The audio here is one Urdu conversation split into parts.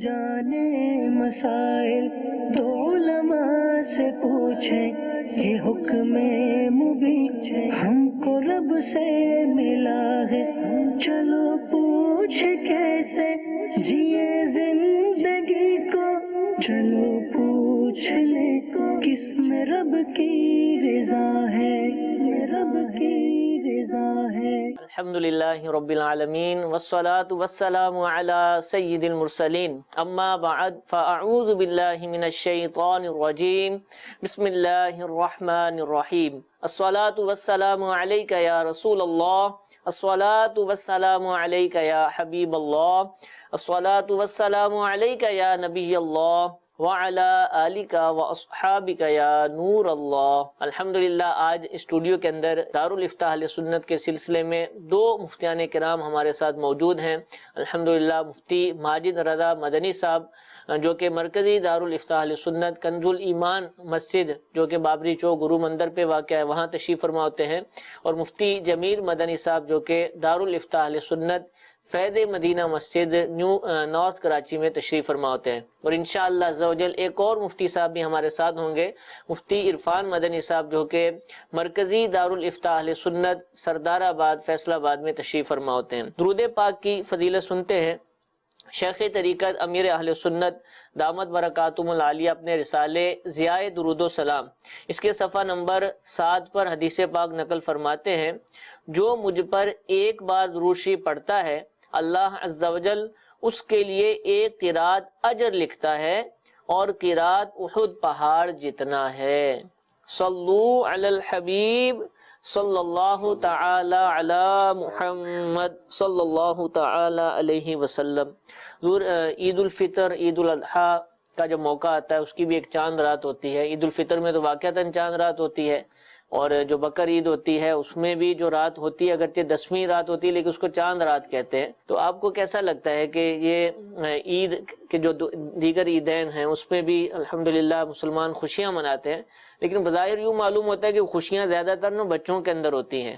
جانے مسائل تو علماء سے پوچھیں، یہ حکم مبین ہم کو رب سے ملا ہے، چلو پوچھ کیسے جیے زندگی کو، چلو پوچھ لے کس میں رب کی رضا ہے، کس میں رب کی رضا ہے۔ الحمدللہ رب العالمین والصلاة والسلام علی سید المرسلین، اما بعد فاعوذ باللہ من الشیطان الرجیم، بسم اللہ الرحمن الرحیم۔ الصلاة والسلام علیک یا رسول اللہ، الصلاة والسلام علیک یا حبیب اللہ، الصلاة والسلام علیک یا نبی اللہ وعلی آلک و اصحابک یا نور اللہ۔ الحمدللہ آج اسٹوڈیو کے اندر دارالفتاح اہل سنت کے سلسلے میں دو مفتیان کرام ہمارے ساتھ موجود ہیں۔ الحمدللہ مفتی ماجد رضا مدنی صاحب جو کہ مرکزی دارالفتاح اہل سنت کنز الایمان مسجد جو کہ بابری چوک گرو مندر پہ واقع ہے وہاں تشریف فرما ہوتے ہیں، اور مفتی جمیل مدنی صاحب جو کہ دارالفتاح اہل سنت فیض مدینہ مسجد نیو نارتھ کراچی میں تشریف فرما ہوتے ہیں، اور انشاءاللہ عز و جل ایک اور مفتی صاحب بھی ہمارے ساتھ ہوں گے، مفتی عرفان مدنی صاحب جو کہ مرکزی دارالفتاح اہل سنت سردار آباد فیصل آباد میں تشریف فرما ہوتے ہیں۔ درود پاک کی فضیلت سنتے ہیں۔ شیخ طریقت امیر اہل سنت دامت برکاتہم العالیہ اپنے رسالے ضیاء درود و سلام اس کے صفحہ نمبر 7 پر حدیث پاک نقل فرماتے ہیں، جو مجھ پر ایک بار درود شریف پڑھتا ہے اللہ عز و جل اس کے لیے ایک قرات اجر لکھتا ہے اور قرات احد پہاڑ جتنا ہے۔ صلو علی الحبیب صلی اللہ تعالی علی محمد صلی اللہ تعالی علیہ وسلم۔ عید الفطر عید الاضحیٰ کا جو موقع آتا ہے اس کی بھی ایک چاند رات ہوتی ہے۔ عید الفطر میں تو واقعتاً چاند رات ہوتی ہے، اور جو بقر عید ہوتی ہے اس میں بھی جو رات ہوتی ہے اگرچہ 10ویں رات ہوتی ہے لیکن اس کو چاند رات کہتے ہیں۔ تو آپ کو کیسا لگتا ہے کہ یہ عید کے جو دیگر عیدین ہیں اس میں بھی الحمدللہ مسلمان خوشیاں مناتے ہیں، لیکن بظاہر یوں معلوم ہوتا ہے کہ خوشیاں زیادہ تر بچوں کے اندر ہوتی ہیں،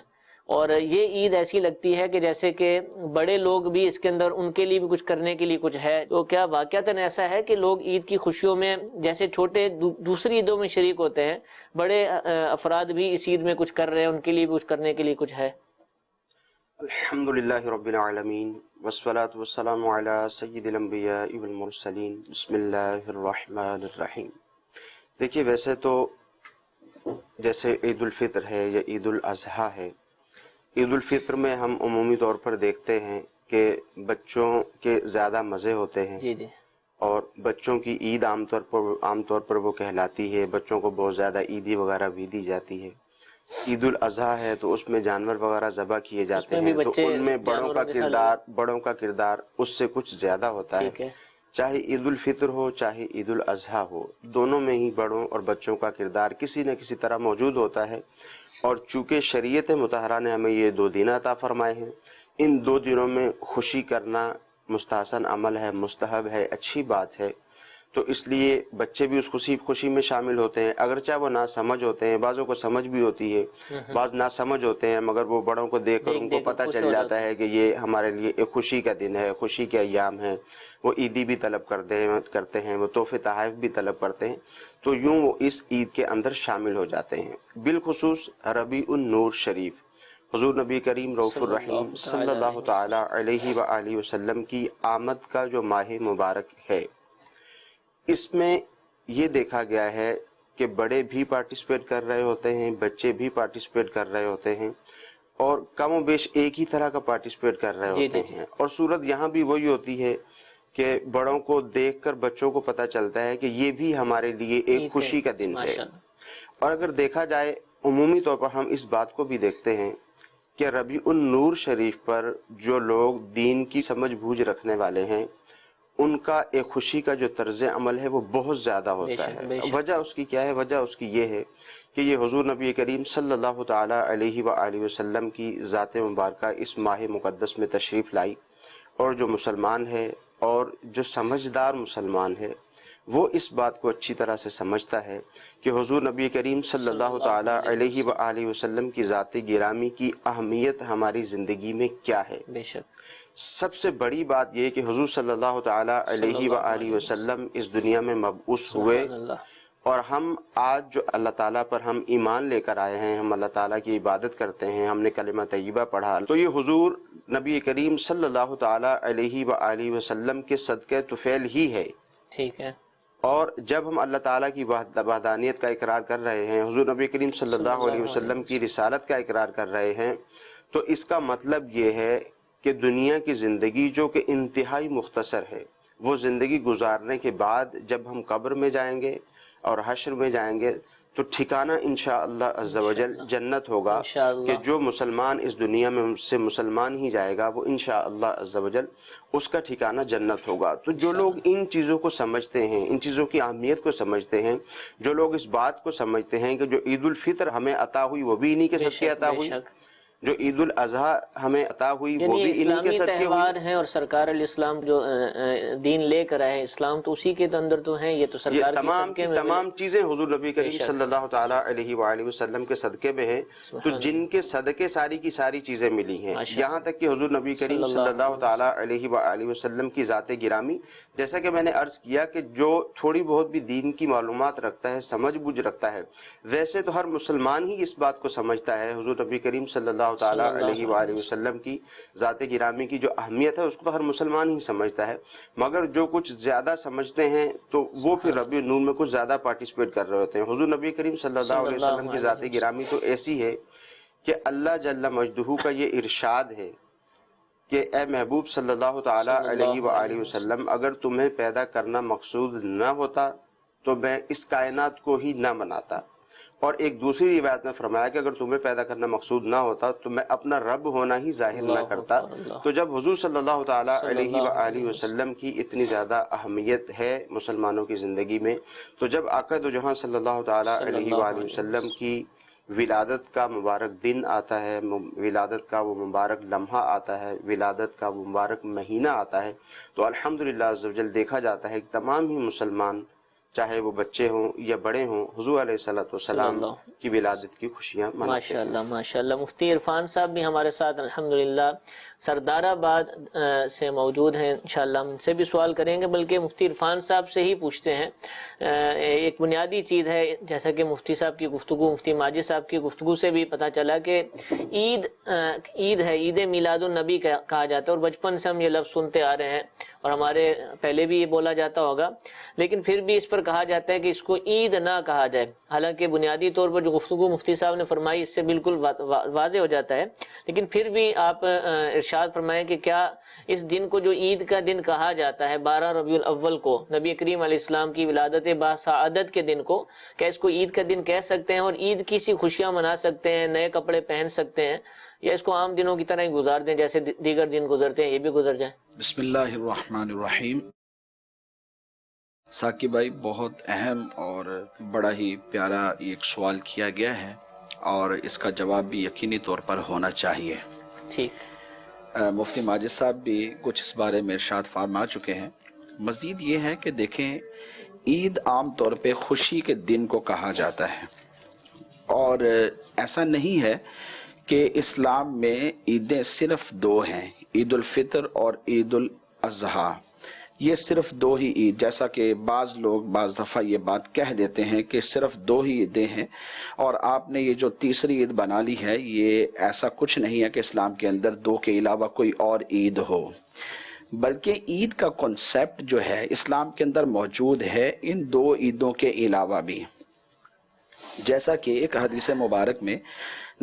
اور یہ عید ایسی لگتی ہے کہ جیسے کہ بڑے لوگ بھی اس کے اندر ان کے لیے بھی کچھ کرنے کے لیے کچھ ہے۔ تو کیا واقعتاً ایسا ہے کہ لوگ عید کی خوشیوں میں جیسے چھوٹے دوسری عیدوں میں شریک ہوتے ہیں، بڑے افراد بھی اس عید میں کچھ کر رہے ہیں، ان کے لیے بھی کچھ کرنے کے لیے کچھ ہے؟ الحمدللہ رب العالمین والصلاة والسلام علی سید الانبیاء والمرسلین، بسم اللہ الرحمن الرحیم۔ دیکھیے ویسے تو جیسے عید الفطر ہے یا عید الاضحیٰ ہے، عید الفطر میں ہم عمومی طور پر دیکھتے ہیں کہ بچوں کے زیادہ مزے ہوتے ہیں، جی اور بچوں کی عید عام طور پر وہ کہلاتی ہے، بچوں کو بہت زیادہ عیدی وغیرہ بھی دی جاتی ہے۔ عید الاضحیٰ ہے تو اس میں جانور وغیرہ ذبح کیے جاتے ہیں، تو ان میں بڑوں کا کردار اس سے کچھ زیادہ ہوتا ہے۔ چاہے عید الفطر ہو چاہے عید الاضحیٰ ہو، دونوں میں ہی بڑوں اور بچوں کا کردار کسی نہ کسی طرح موجود ہوتا ہے، اور چونکہ شریعت مطہرہ نے ہمیں یہ 2 دن عطا فرمائے ہیں، ان 2 دنوں میں خوشی کرنا مستحسن عمل ہے، مستحب ہے، اچھی بات ہے، تو اس لیے بچے بھی اس خوشی میں شامل ہوتے ہیں، اگرچہ وہ ناسمجھ ہوتے ہیں، بعضوں کو سمجھ بھی ہوتی ہے، بعض ناسمجھ ہوتے ہیں، مگر وہ بڑوں کو دیکھ کر ان کو پتہ چل جاتا ہے کہ یہ ہمارے لیے ایک خوشی کا دن ہے، خوشی کے ایام ہیں، وہ عیدی بھی طلب کرتے ہیں، وہ تحفے تحائف بھی طلب کرتے ہیں، تو یوں وہ اس عید کے اندر شامل ہو جاتے ہیں۔ بالخصوص ربیع النور شریف، حضور نبی کریم رؤوف الرحیم صلی اللہ تعالی علیہ وآلہ وسلم کی آمد کا جو ماہ مبارک ہے، اس میں یہ دیکھا گیا ہے کہ بڑے بھی پارٹیسپیٹ کر رہے ہوتے ہیں، بچے بھی پارٹیسپیٹ کر رہے ہوتے ہیں، اور کم و بیش ایک ہی طرح کا پارٹیسپیٹ کر رہے ہوتے ہیں، اور صورت یہاں بھی وہی ہوتی ہے کہ بڑوں کو دیکھ کر بچوں کو پتہ چلتا ہے کہ یہ بھی ہمارے لیے ایک خوشی کا دن ہے۔ اور اگر دیکھا جائے عمومی طور پر ہم اس بات کو بھی دیکھتے ہیں کہ ربیع النور شریف پر جو لوگ دین کی سمجھ بوجھ رکھنے والے ہیں، ان کا ایک خوشی کا جو طرز عمل ہے وہ بہت زیادہ ہوتا ہے۔ وجہ اس کی کیا ہے؟ وجہ اس کی یہ ہے کہ یہ حضور نبی کریم صلی اللہ تعالی علیہ وآلہ وسلم کی ذات مبارکہ اس ماہ مقدس میں تشریف لائی، اور جو مسلمان ہے اور جو سمجھدار مسلمان ہے وہ اس بات کو اچھی طرح سے سمجھتا ہے کہ حضور نبی کریم صلی اللہ تعالی علیہ وآلہ وسلم کی ذات گرامی کی اہمیت ہماری زندگی میں کیا ہے۔ بے شک سب سے بڑی بات یہ کہ حضور صلی اللہ تعالی علیہ وآلہ وسلم اس دنیا میں مبعوث ہوئے، اور ہم آج جو اللہ تعالیٰ پر ہم ایمان لے کر آئے ہیں، ہم اللہ تعالیٰ کی عبادت کرتے ہیں، ہم نے کلمہ طیبہ پڑھا، تو یہ حضور نبی کریم صلی اللہ تعالی علیہ وآلہ وسلم کے صدقہ طفیل ہی ہے۔ ٹھیک ہے۔ اور جب ہم اللہ تعالیٰ کی وحدانیت کا اقرار کر رہے ہیں، حضور نبی کریم صلی اللہ علیہ وسلم کی رسالت کا اقرار کر رہے ہیں، تو اس کا مطلب یہ ہے کہ دنیا کی زندگی جو کہ انتہائی مختصر ہے، وہ زندگی گزارنے کے بعد جب ہم قبر میں جائیں گے اور حشر میں جائیں گے تو ٹھکانہ انشاءاللہ عز و جل جنت ہوگا، کہ جو مسلمان اس دنیا میں سے مسلمان ہی جائے گا وہ انشاءاللہ عز و جل اس کا ٹھکانہ جنت ہوگا۔ تو جو لوگ ان چیزوں کو سمجھتے ہیں، ان چیزوں کی اہمیت کو سمجھتے ہیں، جو لوگ اس بات کو سمجھتے ہیں کہ جو عید الفطر ہمیں عطا ہوئی وہ بھی انہی کے صدقے عطا ہوئی، جو عید الاضحیٰ ہمیں عطا ہوئی وہ بھی انہی کے صدقے ہوئی، تہوار ہیں، اور سرکار علیہ السلام جو دین لے کر آئے اسلام تو اسی کے اندر تو ہیں، یہ تو سرکار کے صدقے میں تمام چیزیں حضور نبی کریم صلی اللہ تعالی علیہ وآلہ وسلم کے صدقے میں ہیں، تو جن کے صدقے ساری کی ساری چیزیں ملی ہیں، یہاں تک کہ حضور نبی کریم صلی اللہ تعالی علیہ وآلہ وسلم کی ذات گرامی، جیسا کہ میں نے عرض کیا کہ جو تھوڑی بہت بھی دین کی معلومات رکھتا ہے، سمجھ بوجھ رکھتا ہے، ویسے تو ہر مسلمان ہی اس بات کو سمجھتا ہے، حضور نبی کریم صلی اللہ تعالی علیہ وآلہ وسلم کی ذات گرامی کی جو اہمیت ہے اس کو تو ہر مسلمان ہی سمجھتا ہے، مگر جو کچھ زیادہ سمجھتے ہیں تو وہ پھر ربیع النور میں کچھ زیادہ پارٹیسپیٹ کر رہے ہوتے ہیں۔ حضور نبی کریم صلی اللہ علیہ وسلم کی ذات گرامی تو ایسی ہے کہ اللہ جل مجدہ کا یہ ارشاد ہے کہ اے محبوب صلی اللہ تعالی علیہ وآلہ وسلم، اگر تمہیں پیدا کرنا مقصود نہ ہوتا تو میں اس کائنات کو ہی نہ بناتا، اور ایک دوسری روایت میں فرمایا کہ اگر تمہیں پیدا کرنا مقصود نہ ہوتا تو میں اپنا رب ہونا ہی ظاہر نہ کرتا۔ تو جب حضور صلی اللہ تعالی علیہ وآلہ وسلم کی اتنی زیادہ اہمیت ہے مسلمانوں کی زندگی میں، تو جب آقا دو جہاں صلی اللہ تعالی علیہ وآلہ وسلم کی ولادت کا مبارک دن آتا ہے، ولادت کا وہ مبارک لمحہ آتا ہے، ولادت کا وہ مبارک مہینہ آتا ہے، تو الحمدللہ عز و جل دیکھا جاتا ہے کہ تمام ہی مسلمان، چاہے وہ بچے ہوں یا بڑے ہوں، حضور علیہ السلام کی ولادت کی خوشیاں مناتے ہیں۔ ماشاءاللہ ماشاءاللہ۔ مفتی عرفان صاحب بھی ہمارے ساتھ الحمدللہ سردار آباد سے موجود ہیں، انشاءاللہ ہم ان سے بھی سوال کریں گے، بلکہ مفتی عرفان صاحب سے ہی پوچھتے ہیں۔ ایک بنیادی چیز ہے، جیسا کہ مفتی صاحب کی گفتگو، مفتی ماجد صاحب کی گفتگو سے بھی پتہ چلا کہ عید ہے، عید میلاد النبی کہا جاتا ہے، اور بچپن سے ہم یہ لفظ سنتے آ رہے ہیں، اور ہمارے پہلے بھی یہ بولا جاتا ہوگا، لیکن پھر بھی اس پر کہا جاتا ہے کہ اس کو عید نہ کہا جائے، حالانکہ بنیادی طور پر جو گفتگو مفتی صاحب نے فرمائی اس سے بالکل واضح ہو جاتا ہے، لیکن پھر بھی آپ ارشاد فرمائیں کہ کیا اس دن کو جو عید کا دن کہا جاتا ہے 12 ربیع الاول کو، نبی کریم علیہ السلام کی ولادت باسعادت کے دن کو، کیا اس کو عید کا دن کہہ سکتے ہیں اور عید کی سی خوشیاں منا سکتے ہیں، نئے کپڑے پہن سکتے ہیں، یا اس کو عام دنوں کی طرح ہی گزار دیں جیسے دیگر دن گزرتے ہیں، یہ بھی گزر جائیں؟ بسم اللہ الرحمن الرحیم۔ ثاقب بھائی، بہت اہم اور بڑا ہی پیارا ایک سوال کیا گیا ہے، اور اس کا جواب بھی یقینی طور پر ہونا چاہیے۔ ٹھیک۔ مفتی ماجد صاحب بھی کچھ اس بارے میں ارشاد فرما چکے ہیں۔ مزید یہ ہے کہ دیکھیں، عید عام طور پہ خوشی کے دن کو کہا جاتا ہے، اور ایسا نہیں ہے کہ اسلام میں عیدیں صرف دو ہیں، عید الفطر اور عید الاضحیٰ، یہ صرف دو ہی عید، جیسا کہ بعض لوگ بعض دفعہ یہ بات کہہ دیتے ہیں کہ صرف دو ہی عیدیں ہیں، اور آپ نے یہ جو تیسری عید بنا لی ہے، یہ ایسا کچھ نہیں ہے کہ اسلام کے اندر دو کے علاوہ کوئی اور عید ہو، بلکہ عید کا کنسیپٹ جو ہے اسلام کے اندر موجود ہے ان دو عیدوں کے علاوہ بھی، جیسا کہ ایک حدیث مبارک میں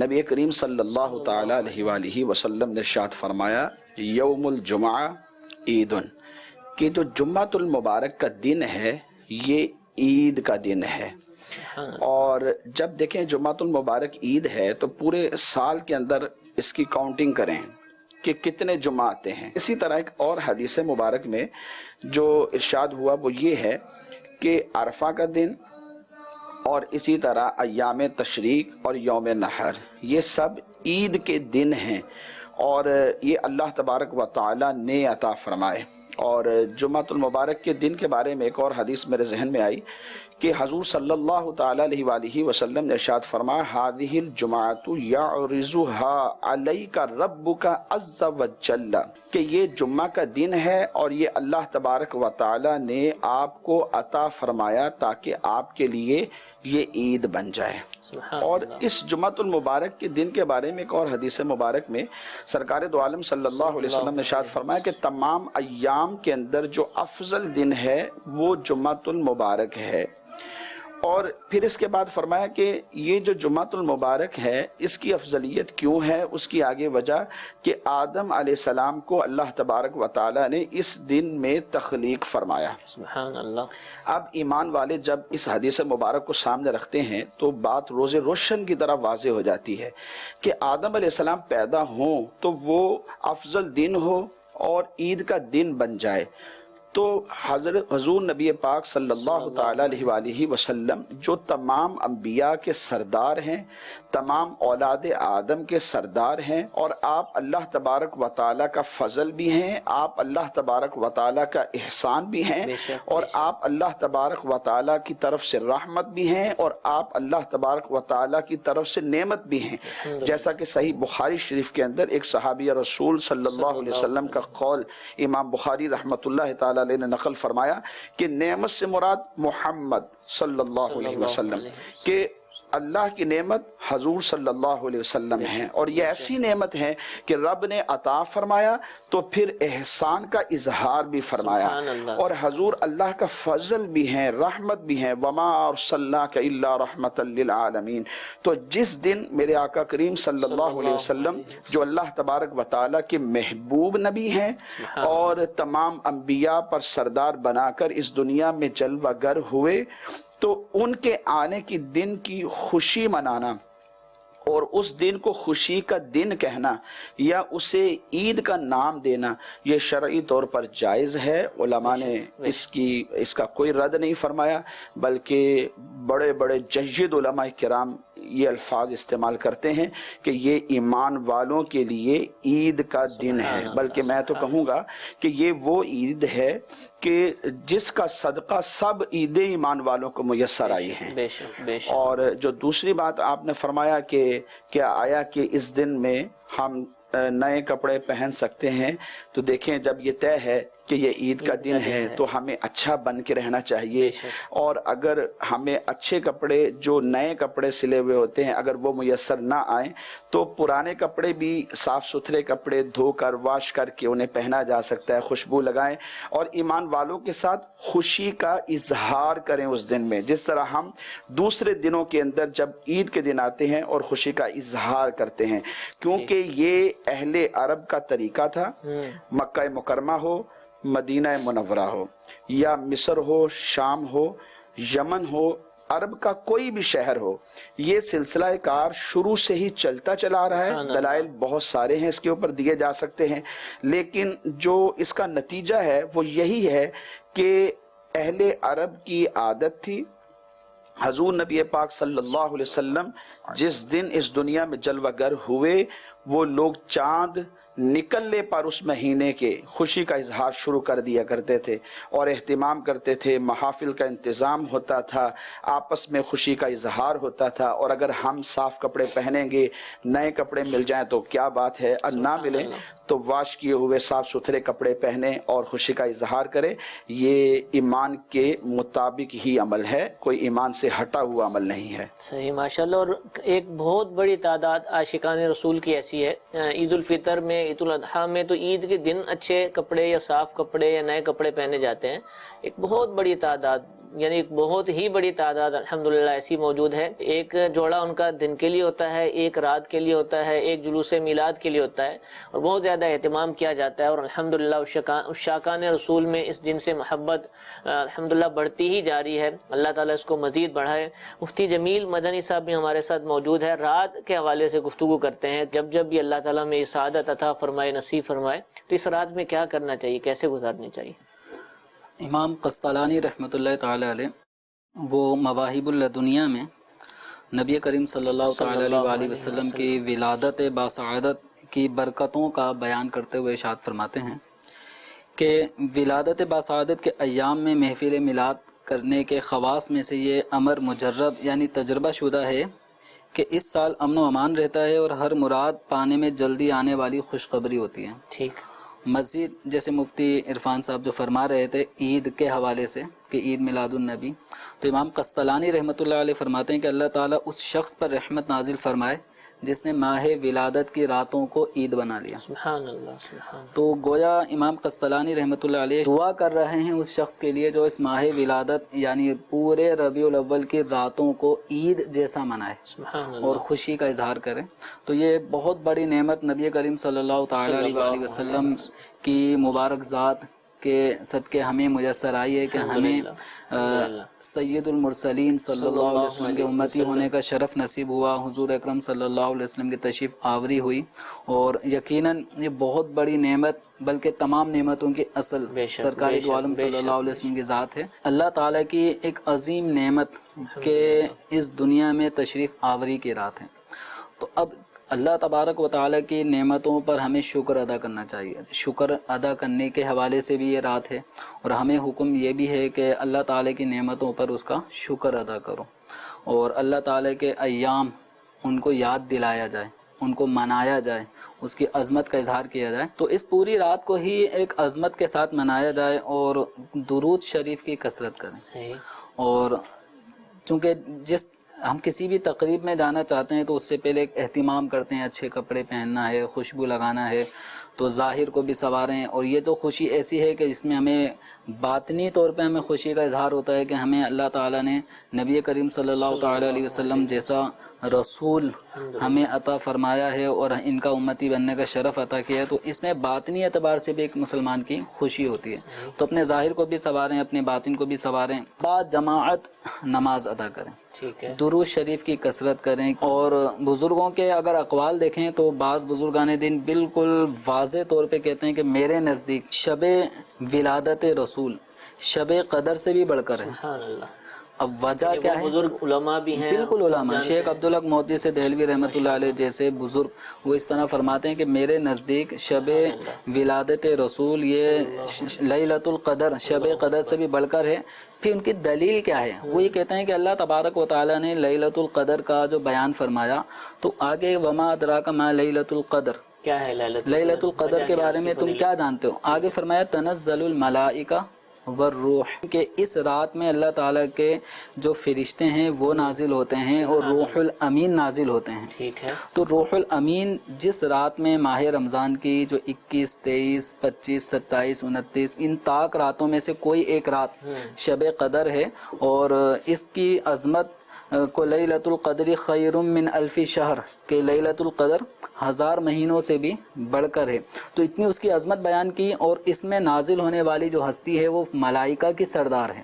نبی کریم صلی اللہ تعالی علیہ وآلہ وسلم نے ارشاد فرمایا، یوم الجمعہ عید، کہ جو جمعۃ المبارک کا دن ہے یہ عید کا دن ہے، اور جب دیکھیں جمعۃ المبارک عید ہے تو پورے سال کے اندر اس کی کاؤنٹنگ کریں کہ کتنے جمعہ آتے ہیں۔ اسی طرح ایک اور حدیث مبارک میں جو ارشاد ہوا وہ یہ ہے کہ عرفہ کا دن اور اسی طرح ایام تشریق اور یوم نحر یہ سب عید کے دن ہیں، اور یہ اللہ تبارک و تعالی نے عطا فرمائے، اور جمعۃ المبارک کے دن کے بارے میں ایک اور حدیث میرے ذہن میں آئی کہ حضور صلی اللہ تعالی علیہ وآلہ وسلم نے ارشاد فرمایا هذه الجمعۃ يعرضها علیک ربک عز وجل، کہ یہ جمعہ کا دن ہے اور یہ اللہ تبارک و تعالی نے آپ کو عطا فرمایا تاکہ آپ کے لیے یہ عید بن جائے۔ اور اس جمعۃ المبارک کے دن کے بارے میں ایک اور حدیث مبارک میں سرکار دو عالم صلی اللہ علیہ وسلم نے ارشاد فرمایا کہ تمام ایام کے اندر جو افضل دن ہے وہ جمعۃ المبارک ہے۔ اور پھر اس کے بعد فرمایا کہ یہ جو جمعۃ المبارک ہے اس کی افضلیت کیوں ہے، اس کی آگے وجہ کہ آدم علیہ السلام کو اللہ تبارک و تعالی نے اس دن میں تخلیق فرمایا۔ سبحان اللہ۔ اب ایمان والے جب اس حدیث مبارک کو سامنے رکھتے ہیں تو بات روز روشن کی طرح واضح ہو جاتی ہے کہ آدم علیہ السلام پیدا ہوں تو وہ افضل دن ہو اور عید کا دن بن جائے۔ تو حضور نبی پاک صلی اللہ تعالی علیہ وآلہ وسلم جو تمام انبیاء کے سردار ہیں، تمام اولاد آدم کے سردار ہیں، اور آپ اللہ تبارک و تعالیٰ کا فضل بھی ہیں، آپ اللہ تبارک و تعالیٰ کا احسان بھی ہیں، اور آپ اللہ تبارک و تعالیٰ کی طرف سے رحمت بھی ہیں، اور آپ اللہ تبارک و تعالیٰ کی طرف سے نعمت بھی ہیں۔ جیسا کہ صحیح بخاری شریف کے اندر ایک صحابی رسول صلی اللہ علیہ وسلم کا قول امام بخاری رحمت اللہ تعالیٰ علیہ نے نقل فرمایا کہ نعمت سے مراد محمد صلی اللہ علیہ وسلم، کہ اللہ کی نعمت حضور صلی اللہ علیہ وسلم ہیں، اور یہ ایسی نعمت ہے کہ رب نے عطا فرمایا تو پھر احسان کا اظہار بھی فرمایا، اور حضور اللہ کا فضل بھی ہیں، رحمت بھی ہیں، وما ارسلناک الا رحمتا للعالمین۔ تو جس دن میرے آقا کریم صلی اللہ علیہ وسلم جو اللہ تبارک و تعالیٰ کے محبوب نبی ہیں اور تمام انبیاء پر سردار بنا کر اس دنیا میں جلوہ گر ہوئے، تو ان کے آنے کی دن کی خوشی منانا اور اس دن کو خوشی کا دن کہنا یا اسے عید کا نام دینا یہ شرعی طور پر جائز ہے۔ علماء نے اس کا کوئی رد نہیں فرمایا، بلکہ بڑے بڑے جید علماء کرام یہ الفاظ استعمال کرتے ہیں کہ یہ ایمان والوں کے لیے عید کا دن ہے، بلکہ میں تو کہوں گا کہ یہ وہ عید ہے کہ جس کا صدقہ سب عید ایمان والوں کو میسر آئی ہیں۔ اور جو دوسری بات آپ نے فرمایا کہ کیا آیا کہ اس دن میں ہم نئے کپڑے پہن سکتے ہیں، تو دیکھیں جب یہ طے ہے کہ یہ عید کا دن ہے تو ہمیں اچھا بن کے رہنا چاہیے، اور اگر ہمیں اچھے کپڑے جو نئے کپڑے سلے ہوئے ہوتے ہیں اگر وہ میسر نہ آئیں تو پرانے کپڑے بھی صاف ستھرے کپڑے دھو کر واش کر کے انہیں پہنا جا سکتا ہے، خوشبو لگائیں اور ایمان والوں کے ساتھ خوشی کا اظہار کریں اس دن میں، جس طرح ہم دوسرے دنوں کے اندر جب عید کے دن آتے ہیں اور خوشی کا اظہار کرتے ہیں، کیونکہ یہ اہل عرب کا طریقہ تھا۔ مکہ مکرمہ ہو، مدینہ منورہ ہو، یا مصر ہو، شام ہو، یمن ہو، عرب کا کوئی بھی شہر ہو، یہ سلسلہ کار شروع سے ہی چلتا چلا آ رہا ہے۔ دلائل بہت سارے ہیں اس کے اوپر دیے جا سکتے ہیں، لیکن جو اس کا نتیجہ ہے وہ یہی ہے کہ اہل عرب کی عادت تھی۔ حضور نبی پاک صلی اللہ علیہ وسلم جس دن اس دنیا میں جلوہ گر ہوئے، وہ لوگ چاند نکلنے پر اس مہینے کے خوشی کا اظہار شروع کر دیا کرتے تھے اور اہتمام کرتے تھے، محافل کا انتظام ہوتا تھا، آپس میں خوشی کا اظہار ہوتا تھا، اور اگر ہم صاف کپڑے پہنیں گے، نئے کپڑے مل جائیں تو کیا بات ہے، اور نہ ملیں تو واش کیے ہوئے صاف ستھرے کپڑے پہنیں اور خوشی کا اظہار کریں۔ یہ ایمان کے مطابق ہی عمل ہے، کوئی ایمان سے ہٹا ہوا عمل نہیں ہے۔ صحیح، ماشاءاللہ۔ اور ایک بہت بڑی تعداد عاشقان رسول کی ایسی ہے، عید الفطر میں، عید الاضحیٰ میں تو عید کے دن اچھے کپڑے یا صاف کپڑے یا نئے کپڑے پہنے جاتے ہیں۔ ایک بہت بڑی تعداد، یعنی ایک بہت ہی بڑی تعداد الحمدللہ ایسی موجود ہے۔ ایک جوڑا ان کا دن کے لیے ہوتا ہے، ایک رات کے لیے ہوتا ہے، ایک جلوس میلاد کے لیے ہوتا ہے، اور بہت زیادہ اہتمام کیا جاتا ہے، اور الحمدللہ عشاقان رسول میں اس دن سے محبت الحمدللہ بڑھتی ہی جاری ہے۔ اللہ تعالیٰ اس کو مزید بڑھائے۔ مفتی جمیل مدنی صاحب بھی ہمارے ساتھ موجود ہے، رات کے حوالے سے گفتگو کرتے ہیں، جب جب بھی اللہ تعالیٰ میں سعادت عطا فرمائے، نصیب فرمائے، تو اس رات میں کیا کرنا چاہیے، کیسے گزارنی چاہیے؟ امام قسطلانی رحمۃ اللہ تعالی علیہ وہ مواہب اللدنیہ میں نبی کریم صلی اللہ تعالی علیہ وآلہ وسلم کی ولادت باسعادت کی برکتوں کا بیان کرتے ہوئے ارشاد فرماتے ہیں کہ ولادت باسعادت کے ایام میں محفل میلاد کرنے کے خواص میں سے یہ امر مجرب یعنی تجربہ شدہ ہے کہ اس سال امن و امان رہتا ہے اور ہر مراد پانے میں جلدی آنے والی خوشخبری ہوتی ہے۔ ٹھیک۔ مزید جیسے مفتی عرفان صاحب جو فرما رہے تھے عید کے حوالے سے کہ عید میلاد النبی، تو امام قسطلانی رحمۃ اللہ علیہ فرماتے ہیں کہ اللہ تعالیٰ اس شخص پر رحمت نازل فرمائے جس نے ماہ ولادت کی راتوں کو عید بنا لیا۔ سبحان اللہ، سبحان اللہ۔ تو گویا امام قسطلانی رحمۃ اللہ علیہ دعا کر رہے ہیں اس شخص کے لیے جو اس ماہ ولادت یعنی پورے ربیع الاول کی راتوں کو عید جیسا منائے سبحان اللہ۔ اور خوشی کا اظہار کرے۔ تو یہ بہت بڑی نعمت نبی کریم صلی اللہ تعالیٰ علیہ وآلہ وسلم کی مبارک ذات کے صدقے ہمیں میسر آئی ہے کہ ہمیں سید المرسلین صلی اللہ علیہ وسلم کے امتی ہونے کا شرف نصیب ہوا، حضور اکرم صلی اللہ علیہ وسلم کی تشریف آوری ہوئی، اور یقیناً یہ بہت بڑی نعمت بلکہ تمام نعمتوں کی اصل سرکار دو عالم صلی اللہ علیہ وسلم کی ذات ہے۔ اللہ تعالیٰ کی ایک عظیم نعمت کہ اس دنیا میں تشریف آوری کی رات ہے۔ تو اب اللہ تبارک و تعالیٰ کی نعمتوں پر ہمیں شکر ادا کرنا چاہیے۔ شکر ادا کرنے کے حوالے سے بھی یہ رات ہے، اور ہمیں حکم یہ بھی ہے کہ اللہ تعالیٰ کی نعمتوں پر اس کا شکر ادا کرو، اور اللہ تعالیٰ کے ایام ان کو یاد دلایا جائے، ان کو منایا جائے، اس کی عظمت کا اظہار کیا جائے۔ تو اس پوری رات کو ہی ایک عظمت کے ساتھ منایا جائے اور درود شریف کی کثرت کریں۔ اور چونکہ ہم کسی بھی تقریب میں جانا چاہتے ہیں تو اس سے پہلے ایک اہتمام کرتے ہیں، اچھے کپڑے پہننا ہے، خوشبو لگانا ہے، تو ظاہر کو بھی سنواریں، اور یہ تو خوشی ایسی ہے کہ اس میں ہمیں باطنی طور پہ ہمیں خوشی کا اظہار ہوتا ہے کہ ہمیں اللہ تعالیٰ نے نبی کریم صلی اللہ تعالیٰ علیہ وسلم جیسا رسول ہمیں عطا فرمایا ہے اور ان کا امتی بننے کا شرف عطا کیا ہے، تو اس میں باطنی اعتبار سے بھی ایک مسلمان کی خوشی ہوتی ہے۔ تو اپنے ظاہر کو بھی سنواریں، اپنے باطن کو بھی سنواریں، بعد جماعت نماز ادا کریں، درود شریف کی کثرت کریں، اور بزرگوں کے اگر اقوال دیکھیں تو بعض بزرگان دین بالکل واضح طور پہ کہتے ہیں کہ میرے نزدیک شب ولادت رسول شب قدر سے بھی بڑھ کر ہے۔ سبحان اللہ۔ اب وجہ کیا ہے؟ بزرگ علماء بھی ہیں، بالکل علماء، شیخ عبدالحق محدث دہلوی رحمۃ اللہ علیہ جیسے بزرگ وہ اس طرح فرماتے ہیں کہ میرے نزدیک شب ولادت رسول یہ لیلۃ القدر شب قدر سے بھی بڑھ کر ہے۔ پھر ان کی دلیل کیا ہے؟ وہ یہ کہتے ہیں کہ اللہ تبارک و تعالیٰ نے لیلۃ القدر کا جو بیان فرمایا تو آگے وما ادراک ما لیلۃ القدر، کیا ہے لیلۃ القدر کے بارے میں تم کیا جانتے ہو؟ آگے فرمایا تنزل الملائکہ والروح، کہ اس رات میں اللہ تعالیٰ کے جو فرشتے ہیں وہ نازل ہوتے ہیں اور روح الامین نازل ہوتے ہیں۔ ٹھیک ہے۔ تو روح الامین جس رات میں ماہ رمضان کی جو 21، 23، 25، 27، 29 ان طاق راتوں میں سے کوئی ایک رات شب قدر ہے، اور اس کی عظمت کو لیلۃ القدر خیر من الف شہر، کہ لیلۃ القدر 1000 مہینوں سے بھی بڑھ کر ہے۔ تو اتنی اس کی عظمت بیان کی، اور اس میں نازل ہونے والی جو ہستی ہے وہ ملائکہ کی سردار ہے۔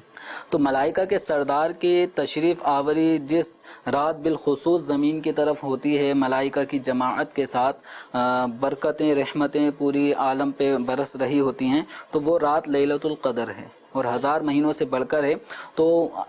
تو ملائکہ کے سردار کی تشریف آوری جس رات بالخصوص زمین کی طرف ہوتی ہے، ملائکہ کی جماعت کے ساتھ برکتیں رحمتیں پوری عالم پہ برس رہی ہوتی ہیں، تو وہ رات لیلۃ القدر ہے اور 1000 مہینوں سے بڑھ کر ہے۔ تو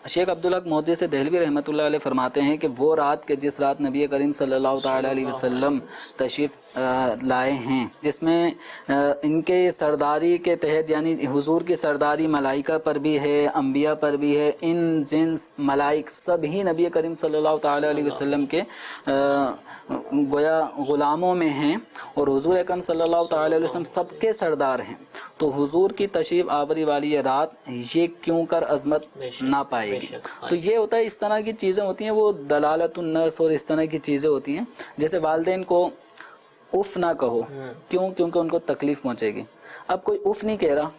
شیخ عبدالحق محدث دہلوی رحمۃ اللہ علیہ فرماتے ہیں کہ وہ رات کہ جس رات نبی کریم صلی اللہ تعالیٰ علیہ وسلم تشریف لائے ہیں، جس میں ان کے سرداری کے تحت یعنی حضور کی سرداری ملائکہ پر بھی ہے، انبیاء پر بھی ہے، ان جنس ملائک سب ہی نبی کریم صلی اللہ تعالیٰ علیہ وسلم کے گویا غلاموں میں ہیں، اور حضور اکرم صلی اللہ تعالیٰ علیہ وسلم سب کے سردار ہیں۔ تو حضور کی تشریف آوری والی یہ رات یہ کیوں کر عظمت نہ پائے گی؟ تو یہ ہوتا ہے، اس طرح کی چیزیں ہوتی ہیں، وہ دلالت النس اور اس طرح کی چیزیں ہوتی ہیں۔ جیسے والدین کو اف نہ کہو، کیوں؟ کیونکہ ان کو تکلیف پہنچے گی۔ اب کوئی اف نہیں کہہ رہا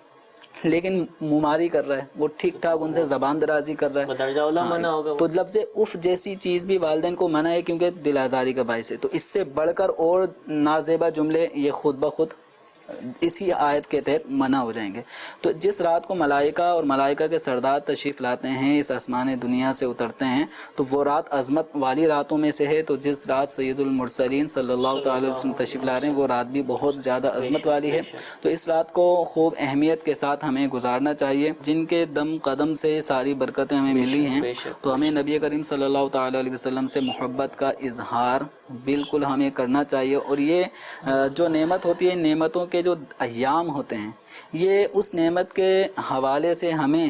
لیکن مماری کر رہا ہے، وہ ٹھیک ٹھاک ان سے زبان درازی کر رہا ہے، درجہ اولا منع ہوگا۔ تو لفظ اف جیسی چیز بھی والدین کو منع ہے کیونکہ دل آزاری کا باعث ہے۔ تو اس سے بڑھ کر اور نازیبا جملے یہ خود بخود اسی آیت کے تحت منع ہو جائیں گے۔ تو جس رات کو ملائکہ اور ملائکہ کے سردار تشریف لاتے ہیں، اس آسمان دنیا سے اترتے ہیں، تو وہ رات عظمت والی راتوں میں سے ہے۔ تو جس رات سید المرسلین صلی اللہ تعالی علیہ وسلم تشریف لا رہے ہیں وہ رات بھی بہت زیادہ عظمت والی ہے۔ تو اس رات کو خوب اہمیت کے ساتھ ہمیں گزارنا چاہیے۔ جن کے دم قدم سے ساری برکتیں ہمیں ملی ہیں، تو ہمیں نبی کریم صلی اللہ تعالی علیہ وسلم سے محبت کا اظہار بالکل ہمیں کرنا چاہیے۔ اور یہ جو نعمت ہوتی ہے، نعمتوں کے جو ایام ہوتے ہیں یہ اس نعمت کے حوالے سے ہمیں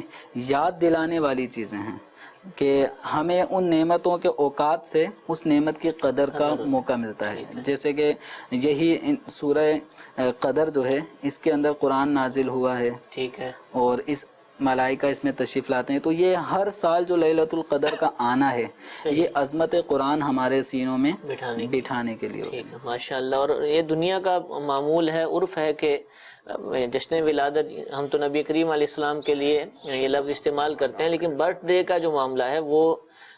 یاد دلانے والی چیزیں ہیں کہ ہمیں ان نعمتوں کے اوقات سے اس نعمت کی قدر کا موقع ملتا ہے. جیسے کہ یہی سورہ قدر جو ہے اس کے اندر قرآن نازل ہوا ہے، ٹھیک ہے، اور اس ملائکہ اس میں تشریف لاتے ہیں. تو یہ ہر سال جو لیلۃ القدر کا آنا ہے یہ عظمت قرآن ہمارے سینوں میں بٹھانے کے لیے. ٹھیک ہے، ماشاء اللہ. اور یہ دنیا کا معمول ہے، عرف ہے کہ جشن ولادت، ہم تو نبی کریم علیہ السلام کے لیے یہ لفظ استعمال کرتے ہیں، لیکن برتھ ڈے کا جو معاملہ ہے وہ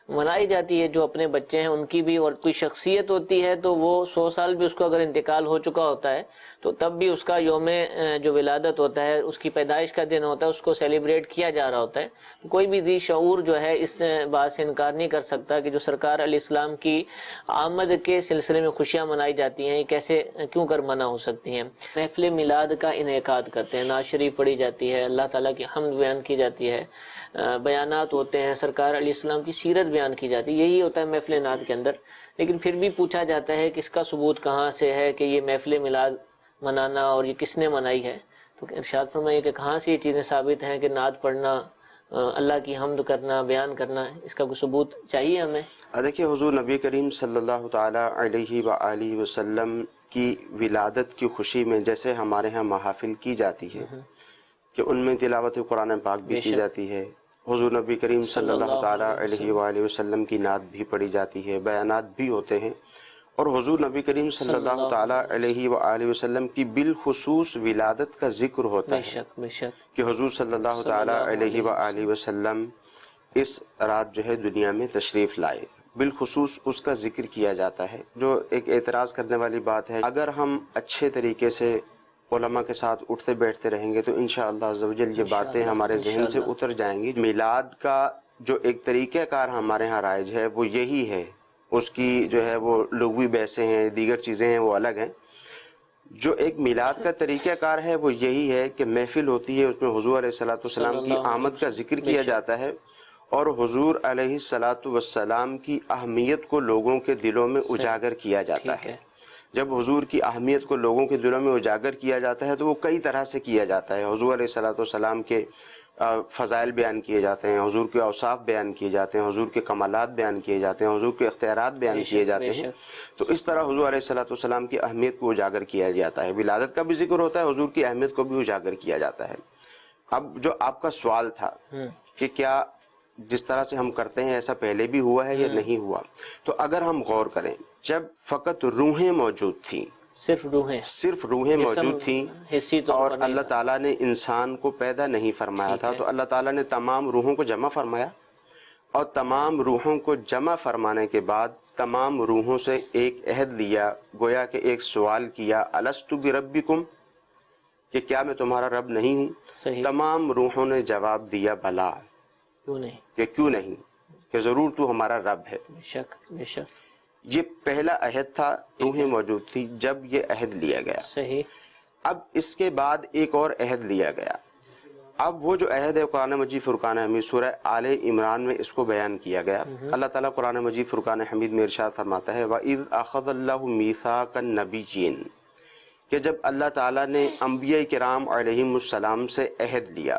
منائی جاتی ہے. جو اپنے بچے ہیں ان کی بھی، اور کوئی شخصیت ہوتی ہے تو وہ 100 سال بھی اس کو اگر انتقال ہو چکا ہوتا ہے تو تب بھی اس کا یوم جو ولادت ہوتا ہے، اس کی پیدائش کا دن ہوتا ہے، اس کو سیلیبریٹ کیا جا رہا ہوتا ہے. کوئی بھی ذی شعور جو ہے اس بات سے انکار نہیں کر سکتا کہ جو سرکار علیہ السلام کی آمد کے سلسلے میں خوشیاں منائی جاتی ہیں، یہ کیسے کیوں کر منع ہو سکتی ہیں. محفل میلاد کا انعقاد کرتے ہیں، نعت شریف پڑھی جاتی ہے، اللہ تعالیٰ کی حمد بیان کی جاتی ہے، بیانات ہوتے ہیں، سرکار علیہ السلام کی سیرت بیان کی جاتی ہے. یہی ہوتا ہے محفل نعت کے اندر. لیکن پھر بھی پوچھا جاتا ہے کہ اس کا ثبوت کہاں سے ہے کہ یہ محفل میلاد منانا اور یہ کس نے منائی ہے. تو ارشاد فرمائیے کہ کہاں سے یہ چیزیں ثابت ہیں کہ نعت پڑھنا، اللہ کی حمد کرنا، بیان کرنا، اس کا کوئی ثبوت چاہیے ہمیں. دیکھیے حضور نبی کریم صلی اللہ تعالی علیہ وآلہ وسلم کی ولادت کی خوشی میں جیسے ہمارے ہاں محافل کی جاتی ہے کہ ان میں تلاوت قرآن پاک بھی کی جاتی ہے، حضور نبی کریم صلی اللہ تعالی علیہ وآلہ وسلم کی نعت بھی پڑھی جاتی ہے، بیانات بھی ہوتے ہیں. اور حضور نبی کریم صلی اللہ تعالی علیہ وآلہ وسلم کی بالخصوص ولادت کا ذکر ہوتا ہے کہ حضور صلی اللہ تعالی علیہ وآلہ وسلم اس رات جو ہے دنیا میں تشریف لائے، بالخصوص اس کا ذکر کیا جاتا ہے. جو ایک اعتراض کرنے والی بات ہے، اگر ہم اچھے طریقے سے علماء کے ساتھ اٹھتے بیٹھتے رہیں گے تو انشاءاللہ عز و جل یہ باتیں ہمارے ذہن سے اتر جائیں گی. میلاد کا جو ایک طریقہ کار ہمارے ہاں رائج ہے وہ یہی ہے، اس کی جو ہے وہ لغوی بحثیں ہیں، دیگر چیزیں ہیں، وہ الگ ہیں. جو ایک میلاد کا طریقہ کار ہے وہ یہی ہے کہ محفل ہوتی ہے، اس میں حضور علیہ السلام کی آمد کا ذکر کیا جاتا ہے اور حضور علیہ السلام کی اہمیت کو لوگوں کے دلوں میں اجاگر کیا جاتا ہے. جب حضور کی اہمیت کو لوگوں کے دلوں میں اجاگر کیا جاتا ہے تو وہ کئی طرح سے کیا جاتا ہے. حضور علیہ السلام کے فضائل بیان کیے جاتے ہیں، حضور کے اوصاف بیان کیے جاتے ہیں، حضور کے کمالات بیان کیے جاتے ہیں، حضور کے اختیارات بیان کیے جاتے ہیں. تو اس طرح حضور علیہ السلام کی اہمیت کو اجاگر کیا جاتا ہے. ولادت کا بھی ذکر ہوتا ہے، حضور کی اہمیت کو بھی اجاگر کیا جاتا ہے. اب جو آپ کا سوال تھا کہ کیا جس طرح سے ہم کرتے ہیں ایسا پہلے بھی ہوا ہے یا نہیں ہوا، تو اگر ہم غور کریں، جب فقط روحیں موجود تھیں، صرف روحیں موجود تھیں اور اللہ تعالیٰ نے انسان کو پیدا نہیں فرمایا تھا، تو اللہ تعالیٰ نے تمام روحوں کو جمع فرمایا اور تمام روحوں کو جمع فرمانے کے بعد تمام روحوں سے ایک عہد لیا، گویا کہ ایک سوال کیا، الست بربکم، کہ کیا میں تمہارا رب نہیں ہوں؟ تمام روحوں نے جواب دیا بلا، کہ کیوں نہیں، کہ ضرور تو ہمارا رب ہے. بے شک. یہ پہلا عہد تھا، روحیں موجود تھی جب یہ عہد لیا گیا. صحیح. اب اس کے بعد ایک اور عہد لیا گیا. اب وہ جو عہد ہے قرآن مجید فرقان حمید سورہ آل عمران میں اس کو بیان کیا گیا. اللہ تعالیٰ قرآن مجید فرقان حمید میں ارشاد فرماتا ہے وَإِذْ أَخَذَ اللَّهُ مِيثَاقَ النَّبِيِّينَ، کہ جب اللہ تعالیٰ نے انبیاء کرام علیہم السلام سے عہد لیا.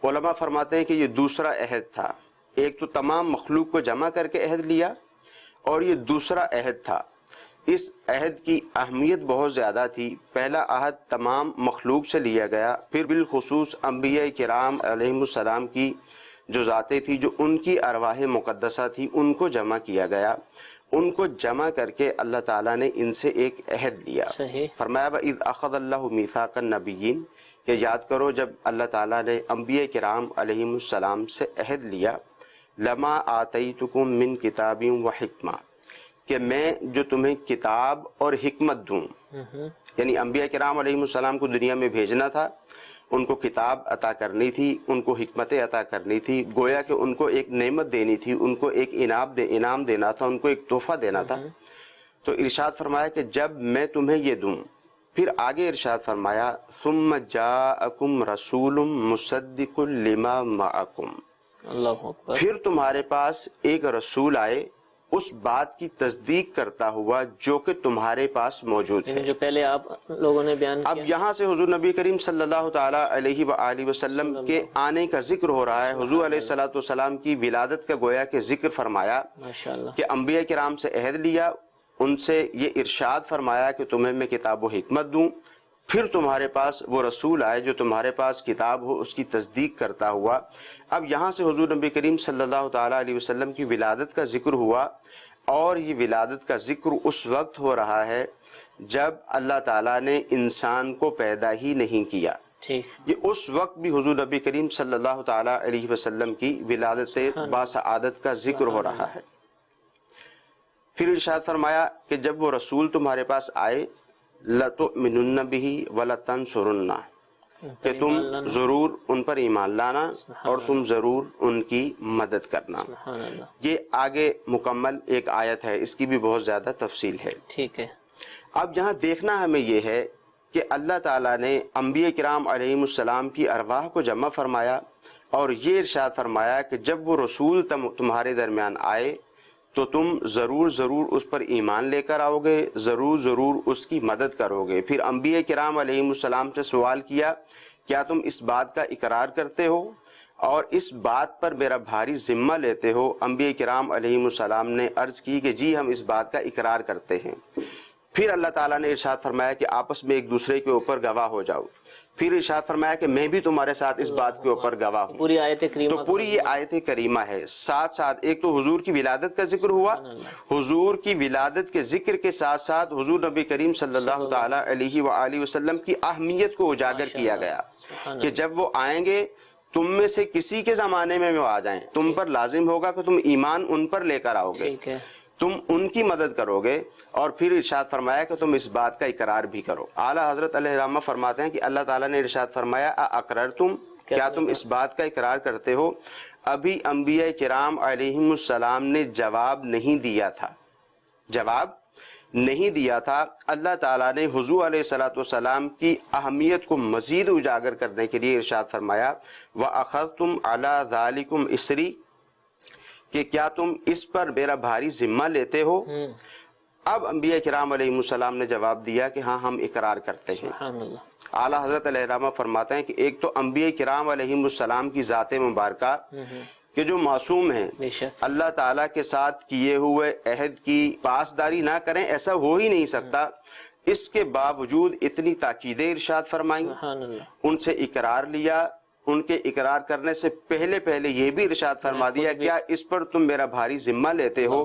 علماء فرماتے ہیں کہ یہ دوسرا عہد تھا. ایک تو تمام مخلوق کو جمع کر کے عہد لیا اور یہ دوسرا عہد تھا. اس عہد کی اہمیت بہت زیادہ تھی. پہلا عہد تمام مخلوق سے لیا گیا، پھر بالخصوص انبیاء کرام علیہم السلام کی جو ذاتیں تھی، جو ان کی ارواح مقدسہ تھی، ان کو جمع کیا گیا. ان کو جمع کر کے اللہ تعالیٰ نے ان سے ایک عہد لیا. فرمایا وَإِذْ أَخَذَ اللَّهُ مِيثَاقَ النَّبِيِّينَ، کہ یاد کرو جب اللہ تعالیٰ نے انبیاء کرام علیہم السلام سے عہد لیا، لَمَا آتَيْتُكُم مِّن كِتَابٍ وَحِكْمَةٍ، کہ میں جو تمہیں کتاب اور حکمت دوں. یعنی انبیاء کرام علیہم السلام کو دنیا میں بھیجنا تھا، ان کو کتاب عطا کرنی تھی، ان کو حکمتیں عطا کرنی تھی، گویا کہ ان کو ایک نعمت دینی تھی، ان کو ایک انعام دینا تھا، ان کو ایک تحفہ دینا تھا. تو ارشاد فرمایا کہ جب میں تمہیں یہ دوں، پھر آگے ارشاد فرمایا ثم جاءکم رسول مصدق لما معکم، پھر تمہارے پاس ایک رسول آئے اس بات کی تصدیق کرتا ہوا جو کہ تمہارے پاس موجود ہے. جو پہلے آپ لوگوں نے بیان کیا. اب یہاں سے حضور نبی کریم صلی اللہ تعالیٰ علیہ وآلہ وسلم کے آنے کا ذکر ہو رہا ہے. حضور علیہ الصلوۃ والسلام کی ولادت کا گویا کہ ذکر فرمایا ماشاءاللہ کہ انبیاء کرام سے عہد لیا, ان سے یہ ارشاد فرمایا کہ تمہیں میں کتاب و حکمت دوں, پھر تمہارے پاس وہ رسول آئے جو تمہارے پاس کتاب ہو اس کی تصدیق کرتا ہوا. اب یہاں سے حضور نبی کریم صلی اللہ تعالیٰ علیہ وسلم کی ولادت کا ذکر ہوا, اور یہ ولادت کا ذکر اس وقت ہو رہا ہے جب اللہ تعالیٰ نے انسان کو پیدا ہی نہیں کیا. ٹھیک. یہ اس وقت بھی حضور نبی کریم صلی اللہ تعالیٰ علیہ وسلم کی ولادت باسعادت کا ذکر ہو رہا ہے. پھر ارشاد فرمایا کہ جب وہ رسول تمہارے پاس آئے لَتُؤْمِنُنَّ بِهِ وَلَتَنْصُرُنَّ, کہ تم ضرور ان پر ایمان لانا اور تم ضرور ان کی مدد کرنا. سبحان اللہ. یہ آگے مکمل ایک آیت ہے, اس کی بھی بہت زیادہ تفصیل ہے. ٹھیک ہے. اب یہاں دیکھنا ہمیں یہ ہے کہ اللہ تعالیٰ نے انبیاء کرام علیہم السلام کی ارواح کو جمع فرمایا اور یہ ارشاد فرمایا کہ جب وہ رسول تمہارے درمیان آئے تو تم ضرور ضرور اس پر ایمان لے کر آؤ گے, ضرور ضرور اس کی مدد کرو گے. پھر انبیاء کرام علیہم السلام سے سوال کیا کیا تم اس بات کا اقرار کرتے ہو اور اس بات پر میرا بھاری ذمہ لیتے ہو؟ انبیاء کرام علیہم السلام نے عرض کی کہ جی ہم اس بات کا اقرار کرتے ہیں. پھر اللہ تعالیٰ نے ارشاد فرمایا کہ آپس میں ایک دوسرے کے اوپر گواہ ہو جاؤ. پھر ارشاد فرمایا کہ میں بھی تمہارے ساتھ اس بات کے اوپر گواہ ہوں. پوری آیت کریمہ, تو پوری یہ آیت کریمہ ہے. ساتھ ساتھ ایک تو حضور کی ولادت کا ذکر ہوا, حضور کی ولادت کے ذکر کے ساتھ ساتھ حضور نبی کریم صلی اللہ تعالیٰ علیہ وآلہ وسلم کی اہمیت کو اجاگر کیا گیا کہ جب وہ آئیں گے تم میں سے کسی کے زمانے میں وہ آ جائیں, تم پر لازم ہوگا کہ تم ایمان ان پر لے کر آؤ گے, ٹھیک ہے, تم ان کی مدد کرو گے, اور پھر ارشاد فرمایا کہ تم اس بات کا اقرار بھی کرو. اعلیٰ حضرت علیہ الرحمہ فرماتے ہیں کہ اللہ تعالیٰ نے ارشاد فرمایا اقررتم, کیا تم اس بات کا اقرار کرتے ہو؟ ابھی انبیاء کرام علیہم السلام نے جواب نہیں دیا تھا, جواب نہیں دیا تھا. اللہ تعالیٰ نے حضور علیہ الصلوۃ والسلام کی اہمیت کو مزید اجاگر کرنے کے لیے ارشاد فرمایا وَأَخَذْتُمْ عَلَى ذَلِكُمْ إِصْرِي, کہ کیا تم اس پر میرا بھاری ذمہ لیتے ہو؟ اب انبیاء کرام علیہ السلام نے جواب دیا کہ ہاں ہم اقرار کرتے ہیں. سبحان اللہ. اعلیٰ حضرت علیہ الرحمہ فرماتے ہیں کہ ایک تو انبیاء کرام علیہ السلام کی ذات مبارکہ کہ جو معصوم ہیں, اللہ تعالیٰ کے ساتھ کیے ہوئے عہد کی پاسداری نہ کریں, ایسا ہو ہی نہیں سکتا. اس کے باوجود اتنی تاکیدیں ارشاد فرمائیں, ان سے اقرار لیا. ان کے اقرار کرنے سے پہلے یہ بھی ارشاد فرما دیا کیا اس پر تم میرا بھاری ذمہ لیتے ہو؟